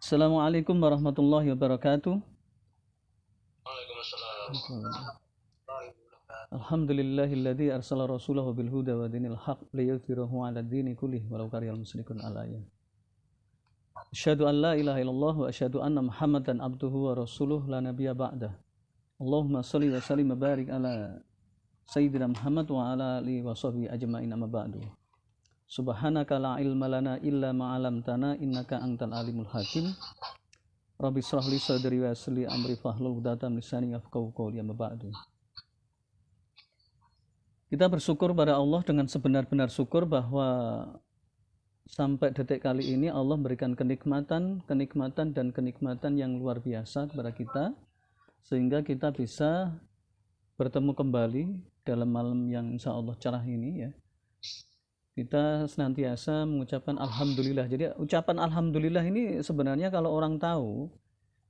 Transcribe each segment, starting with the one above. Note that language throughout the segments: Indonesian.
Assalamualaikum warahmatullahi wabarakatuh. Waalaikumsalam. Alhamdulillahilladzi arsala rasulahu bil huda wa dinil haq liyudhhirahu 'ala dini kullih walau karihal musyrikun alayya. Asyhadu an la ilaha illallah wa asyhadu anna Muhammadan abduhu wa rasuluh la nabiyya ba'dah. Allahumma shalli wa sallim wa barik ala sayyidina Muhammad wa ala alihi wa sahbihi ajma'in amma ba'du. Subhanaka la ilma lana illa ma 'allamtana innaka antal alimul hakim. Rabbi shrah li sadri wa yassir li amri fahlul 'uqdatam min lisani yafqahu qawli amma ba'du. Kita bersyukur pada Allah dengan sebenar-benar syukur bahwa sampai detik kali ini Allah memberikan kenikmatan yang luar biasa kepada kita sehingga kita bisa bertemu kembali dalam malam yang insya Allah cerah ini ya. Kita senantiasa mengucapkan Alhamdulillah. Jadi ucapan Alhamdulillah ini sebenarnya kalau orang tahu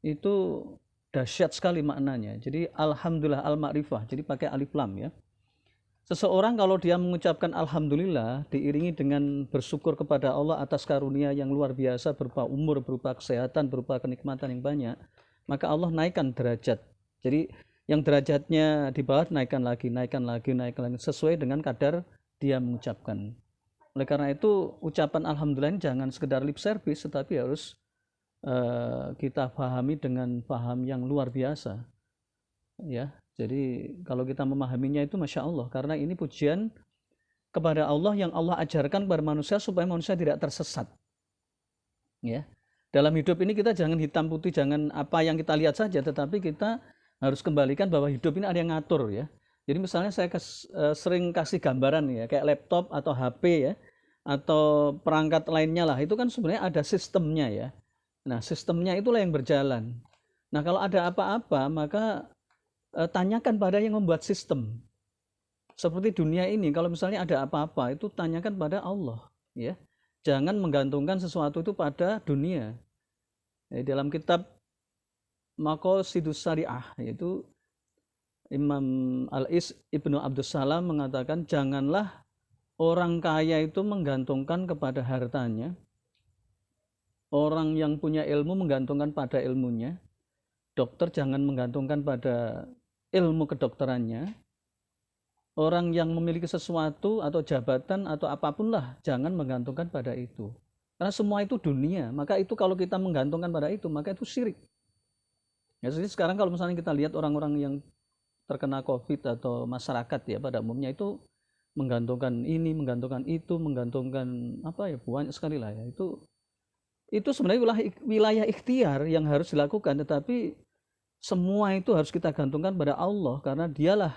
itu dahsyat sekali maknanya. Jadi Alhamdulillah al-ma'rifah, jadi pakai alif lam ya. Seseorang kalau dia mengucapkan Alhamdulillah diiringi dengan bersyukur kepada Allah atas karunia yang luar biasa berupa umur, berupa kesehatan, berupa kenikmatan yang banyak, maka Allah naikkan derajat. Jadi yang derajatnya di bawah naikkan lagi sesuai dengan kadar dia mengucapkan. Oleh karena itu ucapan Alhamdulillah ini jangan sekedar lip service, tetapi harus kita pahami dengan paham yang luar biasa ya. Jadi kalau kita memahaminya itu Masya Allah, karena ini pujian kepada Allah yang Allah ajarkan kepada manusia supaya manusia tidak tersesat ya. Dalam hidup ini kita jangan hitam putih, jangan apa yang kita lihat saja, tetapi kita harus kembalikan bahwa hidup ini ada yang ngatur ya. Jadi misalnya saya sering kasih gambaran ya, kayak laptop atau HP ya, atau perangkat lainnya lah, itu kan sebenarnya ada sistemnya ya. Nah sistemnya itulah yang berjalan. Nah kalau ada apa-apa maka tanyakan pada yang membuat sistem. Seperti dunia ini, kalau misalnya ada apa-apa itu tanyakan pada Allah ya. Jangan menggantungkan sesuatu itu pada dunia. Dalam kitab Maqasidus Syariah yaitu Imam Al-Is Ibnu Abdus Salam mengatakan janganlah orang kaya itu menggantungkan kepada hartanya. Orang yang punya ilmu menggantungkan pada ilmunya. Dokter jangan menggantungkan pada ilmu kedokterannya. Orang yang memiliki sesuatu atau jabatan atau apapun lah jangan menggantungkan pada itu. Karena semua itu dunia, maka itu kalau kita menggantungkan pada itu maka itu syirik. Ya, jadi sekarang kalau misalnya kita lihat orang-orang yang terkena COVID atau masyarakat ya pada umumnya itu menggantungkan ini, menggantungkan itu, menggantungkan apa ya, banyak sekali lah ya. Itu sebenarnya wilayah ikhtiar yang harus dilakukan, tetapi semua itu harus kita gantungkan pada Allah karena dialah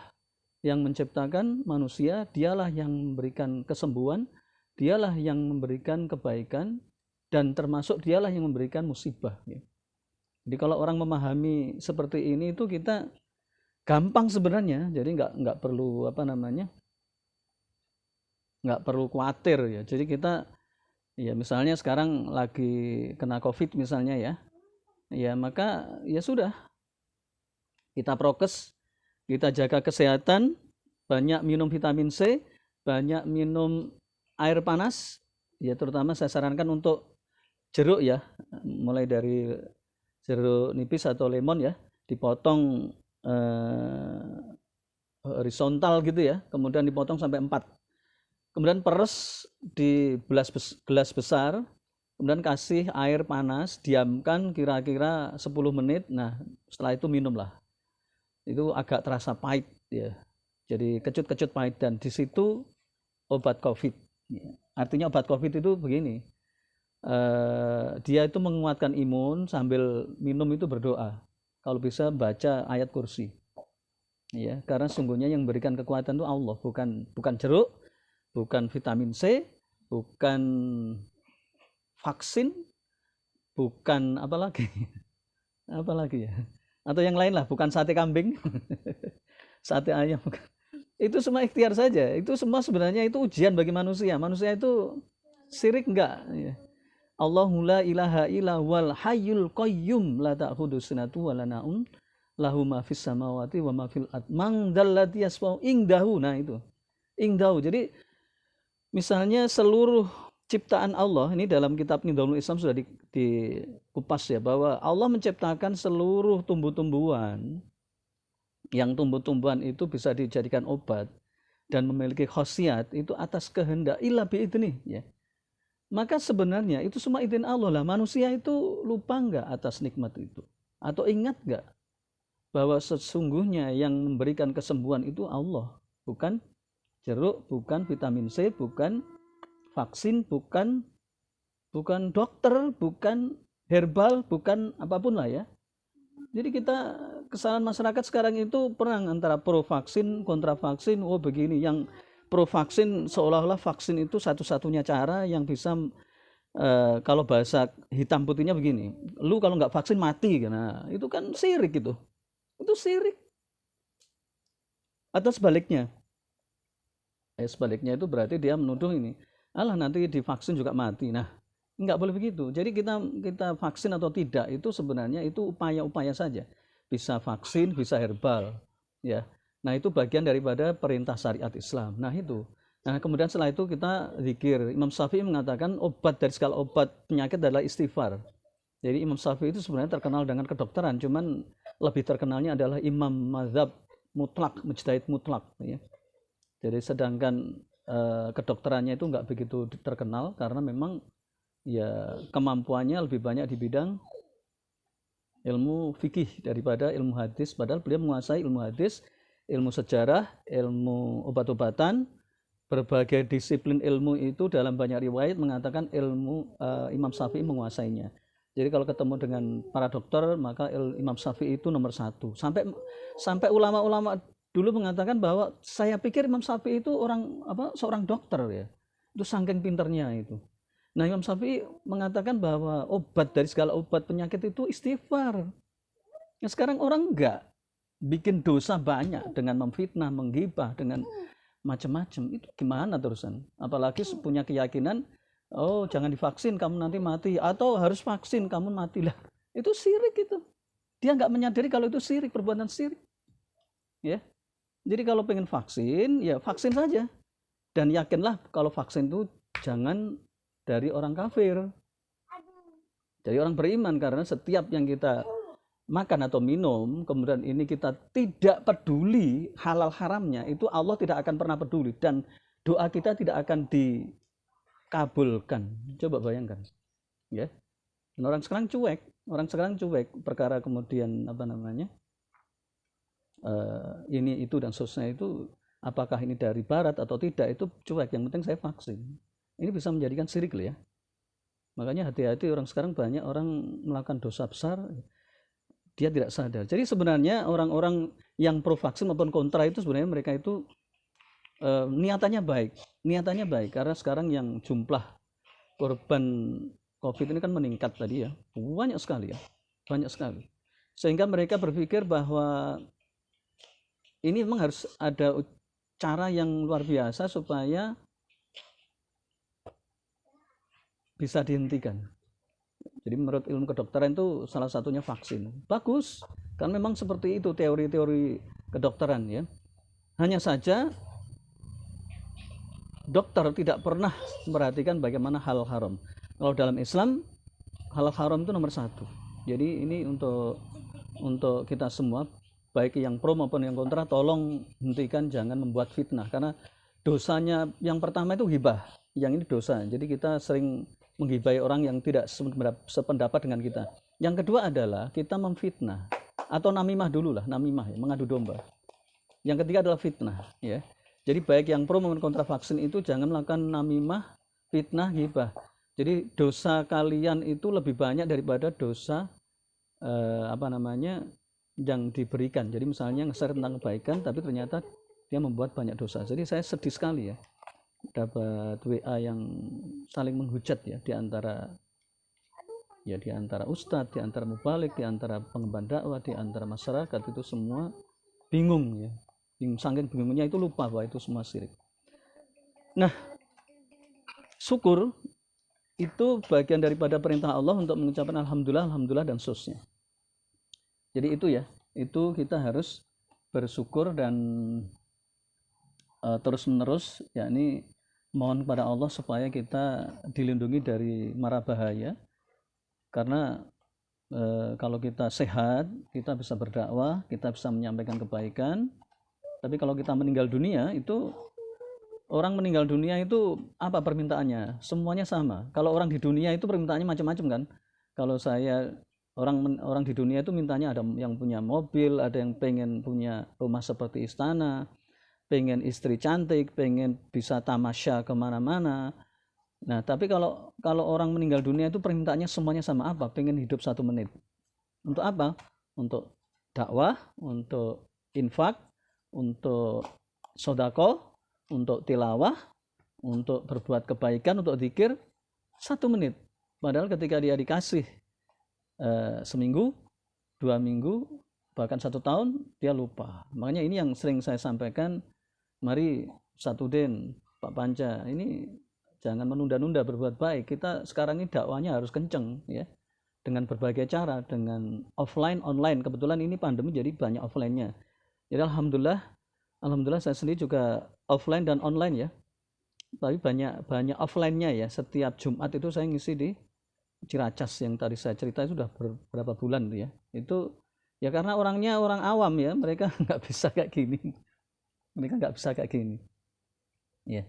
yang menciptakan manusia, dialah yang memberikan kesembuhan, dialah yang memberikan kebaikan, dan termasuk dialah yang memberikan musibah ya. Jadi kalau orang memahami seperti ini itu kita gampang sebenarnya, jadi nggak perlu nggak perlu khawatir ya. Jadi kita ya misalnya sekarang lagi kena COVID misalnya ya maka ya sudah, kita prokes, kita jaga kesehatan, banyak minum vitamin C, banyak minum air panas, ya terutama saya sarankan untuk jeruk ya, mulai dari jeruk nipis atau lemon ya, dipotong horizontal gitu ya, kemudian dipotong sampai 4. Kemudian peres di gelas besar, kemudian kasih air panas, diamkan kira-kira 10 menit, nah setelah itu minumlah. Itu agak terasa pahit ya, jadi kecut-kecut pahit, dan di situ obat COVID. Artinya obat COVID itu begini, dia itu menguatkan imun sambil minum itu berdoa, kalau bisa baca ayat kursi ya, karena sungguhnya yang memberikan kekuatan itu Allah, bukan jeruk, bukan vitamin C, bukan vaksin, bukan apa lagi ya, atau yang lain lah, bukan sate kambing, sate ayam. Itu semua ikhtiar saja. Itu semua sebenarnya itu ujian bagi manusia. Manusia itu syirik enggak ya. Allahu la ilaha illa wal hayyul qayyum la ta'khudhu sinatun wa la naum lahu ma fis samawati wa ma fil ard man dzallati yasfa'u indahu. Nah itu indahu. Jadi misalnya seluruh ciptaan Allah ini dalam kitab Nidhamul Islam sudah dikupas ya, bahwa Allah menciptakan seluruh tumbuh-tumbuhan, yang tumbuh-tumbuhan itu bisa dijadikan obat dan memiliki khasiat itu atas kehendak illa biidnih ya. Maka sebenarnya itu semua izin Allah lah. Manusia itu lupa enggak atas nikmat itu? Atau ingat enggak bahwa sesungguhnya yang memberikan kesembuhan itu Allah, bukan jeruk, bukan vitamin C, bukan vaksin, bukan dokter, bukan herbal, bukan apapun lah ya. Jadi kesalahan masyarakat sekarang itu perang antara pro vaksin, kontra vaksin. Oh begini, yang pro vaksin seolah-olah vaksin itu satu-satunya cara yang bisa, kalau bahasa hitam putihnya begini, lu kalau nggak vaksin mati. Nah itu kan syirik itu syirik. Atau sebaliknya, sebaliknya itu berarti dia menuduh ini, alah nanti divaksin juga mati. Nah nggak boleh begitu. Jadi kita vaksin atau tidak itu sebenarnya itu upaya-upaya saja. Bisa vaksin, bisa herbal, ya. Nah itu bagian daripada perintah syariat Islam. Nah itu. Nah kemudian setelah itu kita zikir. Imam Syafi'i mengatakan obat dari segala obat penyakit adalah istighfar. Jadi Imam Syafi'i itu sebenarnya terkenal dengan kedokteran, cuman lebih terkenalnya adalah imam mazhab mutlak, mujtahid mutlak, ya. Jadi sedangkan kedokterannya itu nggak begitu terkenal karena memang ya kemampuannya lebih banyak di bidang ilmu fikih daripada ilmu hadis, padahal beliau menguasai ilmu hadis, ilmu sejarah, ilmu obat-obatan, berbagai disiplin ilmu itu dalam banyak riwayat mengatakan Imam Syafi'i menguasainya. Jadi kalau ketemu dengan para dokter maka Imam Syafi'i itu nomor satu. Sampai ulama-ulama dulu mengatakan bahwa saya pikir Imam Syafi'i itu seorang dokter ya. Itu saking pinternya itu. Nah Imam Syafi'i mengatakan bahwa obat dari segala obat penyakit itu istighfar. Nah, sekarang orang enggak bikin dosa banyak dengan memfitnah, menggibah, dengan macam-macam. Itu gimana terusan? Apalagi punya keyakinan, oh jangan divaksin kamu nanti mati, atau harus vaksin kamu matilah. Itu syirik itu. Dia enggak menyadari kalau itu syirik, perbuatan syirik. Ya. Jadi kalau pengen vaksin, ya vaksin saja. Dan yakinlah kalau vaksin itu jangan dari orang kafir, dari orang beriman, karena setiap yang kita makan atau minum kemudian ini kita tidak peduli halal haramnya, itu Allah tidak akan pernah peduli dan doa kita tidak akan dikabulkan. Coba bayangkan ya. Dan orang sekarang cuek perkara kemudian ini itu dan seterusnya itu, apakah ini dari barat atau tidak itu cuek, yang penting saya vaksin. Ini bisa menjadikan syirik loh ya. Makanya hati-hati, orang sekarang banyak orang melakukan dosa besar, dia tidak sadar. Jadi sebenarnya orang-orang yang pro vaksin maupun kontra itu sebenarnya mereka itu niatannya baik karena sekarang yang jumlah korban COVID ini kan meningkat tadi ya, banyak sekali, sehingga mereka berpikir bahwa ini memang harus ada cara yang luar biasa supaya bisa dihentikan. Jadi menurut ilmu kedokteran itu salah satunya vaksin. Bagus, kan memang seperti itu teori-teori kedokteran ya. Hanya saja dokter tidak pernah memperhatikan bagaimana halal haram. Kalau dalam Islam halal haram itu nomor satu. Jadi ini untuk kita semua, baik yang pro maupun yang kontra, tolong hentikan, jangan membuat fitnah, karena dosanya yang pertama itu hibah, yang ini dosa. Jadi kita sering menggibai orang yang tidak sependapat dengan kita. Yang kedua adalah kita memfitnah, atau namimah dulu lah, namimah ya, mengadu domba. Yang ketiga adalah fitnah ya. Jadi baik yang pro maupun kontra vaksin itu jangan melakukan namimah, fitnah, ghibah. Jadi dosa kalian itu lebih banyak daripada dosa yang diberikan. Jadi misalnya nge-share tentang kebaikan tapi ternyata dia membuat banyak dosa. Jadi saya sedih sekali ya dapat WA yang saling menghujat ya, di antara ustadz, di antara mubalik, di antara pengemban dakwah, di antara masyarakat, itu semua bingung ya. Saking bingungnya itu lupa bahwa itu semua syirik. Nah, syukur itu bagian daripada perintah Allah untuk mengucapkan alhamdulillah dan seterusnya. Jadi itu ya, itu kita harus bersyukur dan terus menerus, yakni mohon kepada Allah supaya kita dilindungi dari mara bahaya, karena kalau kita sehat kita bisa berdakwah, kita bisa menyampaikan kebaikan. Tapi kalau kita meninggal dunia, itu orang meninggal dunia itu apa permintaannya? Semuanya sama. Kalau orang di dunia itu permintaannya macam-macam kan. Kalau saya orang di dunia itu mintanya ada yang punya mobil, ada yang pengen punya rumah seperti istana, pengen istri cantik, pengen bisa tamasya kemana-mana. Nah, tapi kalau kalau orang meninggal dunia itu permintaannya semuanya sama apa? Pengen hidup 1 menit. Untuk apa? Untuk dakwah, untuk infak, untuk sodako, untuk tilawah, untuk berbuat kebaikan, untuk zikir 1 menit. Padahal ketika dia dikasih seminggu, 2 minggu, bahkan 1 tahun, dia lupa. Makanya ini yang sering saya sampaikan, mari Satudin, Pak Panca, ini jangan menunda-nunda berbuat baik. Kita sekarang ini dakwanya harus kenceng ya, dengan berbagai cara, dengan offline, online. Kebetulan ini pandemi jadi banyak offline-nya. Jadi alhamdulillah saya sendiri juga offline dan online ya. Tapi banyak offline-nya ya. Setiap Jumat itu saya ngisi di Ciracas yang tadi saya cerita, itu sudah berapa bulan tuh ya. Itu ya karena orangnya orang awam ya, mereka nggak bisa kayak gini. Mereka nggak bisa kayak gini. Ya.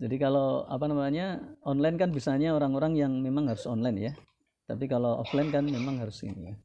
Jadi kalau apa namanya online kan bisanya orang-orang yang memang harus online ya. Tapi kalau offline kan memang harus ini ya.